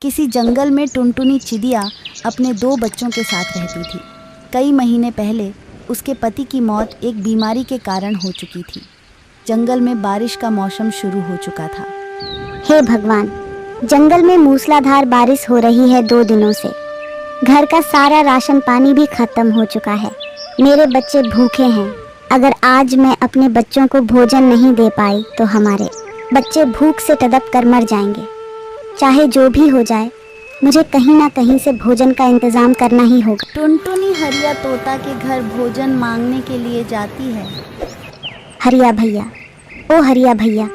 किसी जंगल में टुनटुनी चिड़िया अपने 2 बच्चों के साथ रहती थी। कई महीने पहले उसके पति की मौत एक बीमारी के कारण हो चुकी थी। जंगल में बारिश का मौसम शुरू हो चुका था। हे भगवान, जंगल में मूसलाधार बारिश हो रही है 2 दिनों से। घर का सारा राशन पानी भी खत्म हो चुका है। मेरे बच्चे भूखे हैं। अगर आज मैं अपने बच्चों को भोजन नहीं दे पाई तो हमारे बच्चे भूख से तड़प कर मर जाएंगे। चाहे जो भी हो जाए, मुझे कहीं ना कहीं से भोजन का इंतजाम करना ही होगा। टुनटुनी हरिया तोता के घर भोजन मांगने के लिए जाती है। हरिया भैया, ओ हरिया भैया,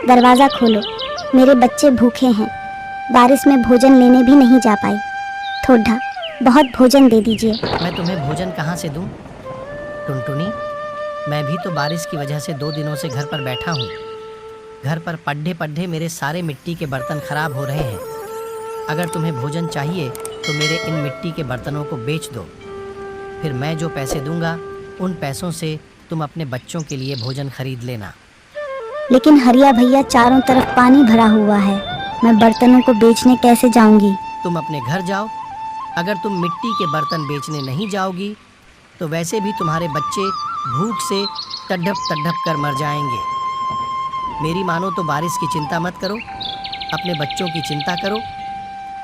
दरवाज़ा खोलो, मेरे बच्चे भूखे हैं। बारिश में भोजन लेने भी नहीं जा पाई। थोड़ा बहुत भोजन दे दीजिए। मैं तुम्हें भोजन कहाँ से दूँ? टुनटुनी, मैं भी तो बारिश की वजह से 2 दिनों से घर पर बैठा हूँ। घर पर पड्ढे मेरे सारे मिट्टी के बर्तन खराब हो रहे हैं। अगर तुम्हें भोजन चाहिए तो मेरे इन मिट्टी के बर्तनों को बेच दो। फिर मैं जो पैसे दूंगा उन पैसों से तुम अपने बच्चों के लिए भोजन खरीद लेना। लेकिन हरिया भैया, चारों तरफ पानी भरा हुआ है। मैं बर्तनों को बेचने कैसे जाऊंगी? तुम अपने घर जाओ। अगर तुम मिट्टी के बर्तन बेचने नहीं जाओगी तो वैसे भी तुम्हारे बच्चे भूख से तड़प कर मर जाएंगे। मेरी मानो तो बारिश की चिंता मत करो, अपने बच्चों की चिंता करो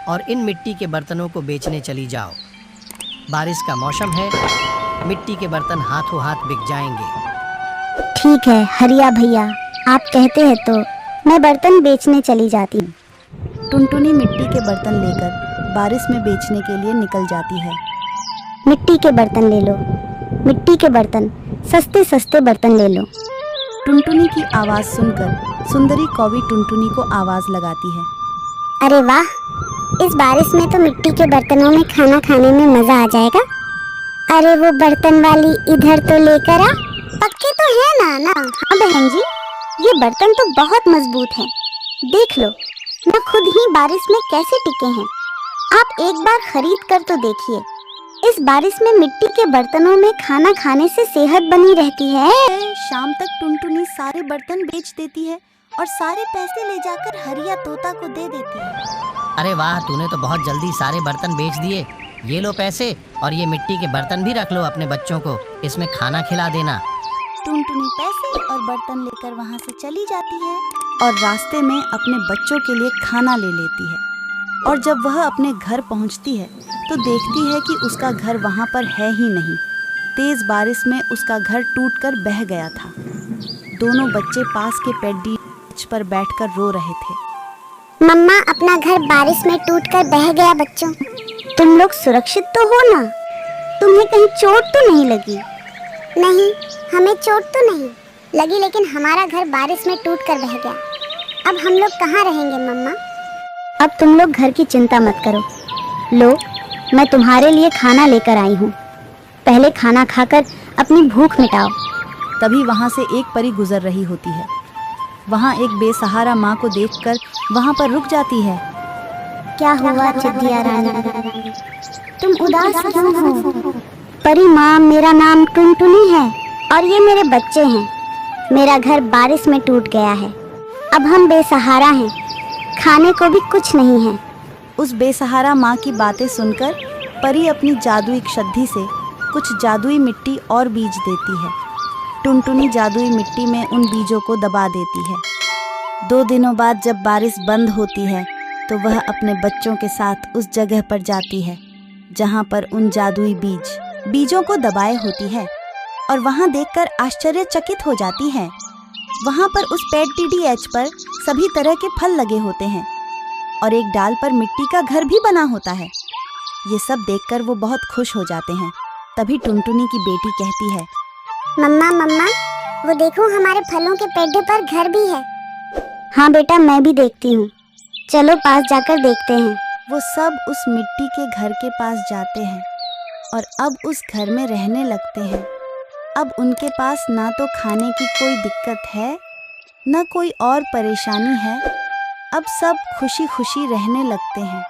और इन मिट्टी के बर्तनों को बेचने चली जाओ। बारिश का मौसम है, मिट्टी के बर्तन हाथों हाथ बिक जाएंगे। ठीक है हरिया भैया, आप कहते हैं तो मैं बर्तन बेचने चली जाती हूँ। टुनटुनी मिट्टी के बर्तन लेकर बारिश में बेचने के लिए निकल जाती है। मिट्टी के बर्तन ले लो, मिट्टी के बर्तन, सस्ते सस्ते बर्तन ले लो। टुनटुनी की आवाज़ सुनकर सुंदरी कौवी टुनटुनी को आवाज़ लगाती है। अरे वाह, इस बारिश में तो मिट्टी के बर्तनों में खाना खाने में मजा आ जाएगा। अरे वो बर्तन वाली, इधर तो लेकर आ। पक्के तो है ना? हाँ बहन जी, ये बर्तन तो बहुत मजबूत हैं। देख लो ना, खुद ही बारिश में कैसे टिके हैं। आप एक बार खरीद कर तो देखिए। इस बारिश में मिट्टी के बर्तनों में खाना खाने से सेहत बनी रहती है। शाम तक टुनटुनी सारे बर्तन बेच देती है और सारे पैसे ले जाकर हरिया तोता को दे देती है। अरे वाह, तूने तो बहुत जल्दी सारे बर्तन बेच दिए। ये लो पैसे और ये मिट्टी के बर्तन भी रख लो अपने बच्चों को, इसमें खाना खिला देना। टुनटुनी पैसे और बर्तन लेकर वहाँ से चली जाती है और रास्ते में अपने बच्चों के लिए खाना ले लेती है। और जब वह अपने घर पहुँचती है तो देखती है कि उसका घर वहाँ पर है ही नहीं। तेज बारिश में उसका घर टूटकर बह गया था। दोनों बच्चे पास के पेड़ पर बैठकर रो रहे थे। मम्मा, अपना घर बारिश में टूटकर बह गया। बच्चों, तुम लोग सुरक्षित तो हो ना? तुम्हें कहीं चोट तो नहीं लगी? नहीं, हमें चोट तो नहीं लगी, लेकिन हमारा घर बारिश में टूटकर बह गया। अब हम लोग कहाँ रहेंगे मम्मा? अब तुम लोग घर की चिंता मत करो। लो, मैं तुम्हारे लिए खाना लेकर आई हूँ। पहले खाना खाकर अपनी भूख मिटाओ। तभी वहाँ से एक परी गुजर रही होती है। वहाँ एक बेसहारा माँ को देखकर वहाँ पर रुक जाती है। क्या हुआ चिड़िया रानी, तुम उदास क्यों हो? परी माँ, मेरा नाम टुनटुनी है और ये मेरे बच्चे हैं। मेरा घर बारिश में टूट गया है। अब हम बेसहारा हैं, खाने को भी कुछ नहीं है। उस बेसहारा माँ की बातें सुनकर परी अपनी जादुई शक्ति से कुछ जादुई मिट्टी और बीज देती है। टुनटुनी जादुई मिट्टी में उन बीजों को दबा देती है। 2 दिनों बाद जब बारिश बंद होती है तो वह अपने बच्चों के साथ उस जगह पर जाती है जहाँ पर उन जादुई बीजों को दबाए होती है और वहाँ देखकर आश्चर्यचकित हो जाती है। वहाँ पर उस पेड़ TDH पर सभी तरह के फल लगे होते हैं और एक डाल पर मिट्टी का घर भी बना होता है। ये सब देखकर वो बहुत खुश हो जाते हैं। तभी टुनटुनी की बेटी कहती है, मम्मा मम्मा, वो देखो, हमारे फलों के पेड़ पर घर भी है। हाँ बेटा, मैं भी देखती हूँ। चलो पास जाकर देखते हैं। वो सब उस मिट्टी के घर के पास जाते हैं और अब उस घर में रहने लगते हैं। अब उनके पास ना तो खाने की कोई दिक्कत है, न कोई और परेशानी है। अब सब खुशी खुशी रहने लगते हैं।